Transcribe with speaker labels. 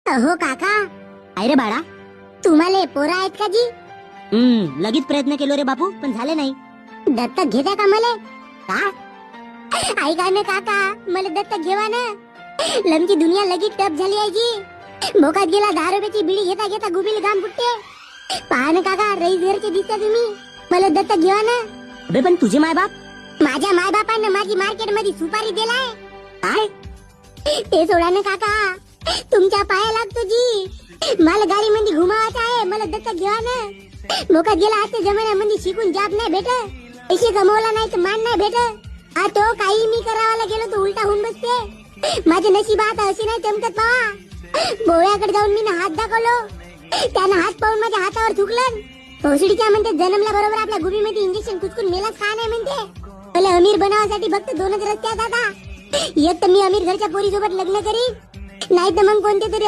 Speaker 1: अहो काका,
Speaker 2: काय रे बाळा?
Speaker 1: तुम्हाला पोरं आहेत का जी?
Speaker 2: लगेच प्रयत्न केलो रे बापू, पण झाले नाही.
Speaker 1: दत्तक घेता का मला?
Speaker 2: का?
Speaker 1: ऐका ना काका, मला दत्तक घेवा ना. लमची दुनिया लगेच टप झाली आहे जी. भोकात गेला 10 रुपयाची बिडी घेता घेता गुबील घाम फुटते. पहा ना काका, रईस घरचे दिसता तुम्ही. मला दत्तक घेवा ना.
Speaker 2: अबे पण तुझे माय बाप?
Speaker 1: माझ्या माय बापानं माझी मार्केट मध्ये सुपारी दिलाय.
Speaker 2: काय?
Speaker 1: ते सोडा ना काका, तुमच्या पाया लागतो जी. मला गाडी मध्ये घुमावायचं आहे, मला दत्तक घेवा ना. भोकात गेला आजच्या जमान्यामध्ये शिकून जॉब नाही भेटत, पैसे कमवला नाही तर मान नाही भेटत. हा तो काही मी करावाला गेलो तर उलटा होऊन बसते. माझे नशीब आता अशी नाही चमकत पहा. बोळ्याकडे जाऊन मी हात दाखवलो, त्यानं हात पाहून माझ्या हातावर थुकलं. भोसडीच्या म्हणते जन्मल्या बरोबर आपल्या गुबीमध्ये इंजेक्शन कुचकून मेलाच खा नाही म्हणते. मला अमीर बनावासाठी फक्त 2च रस्ते आहेत आता. एक तर मी अमीर घरच्या पोरी सोबत लग्न करीन, नाही तर मग कोणते तरी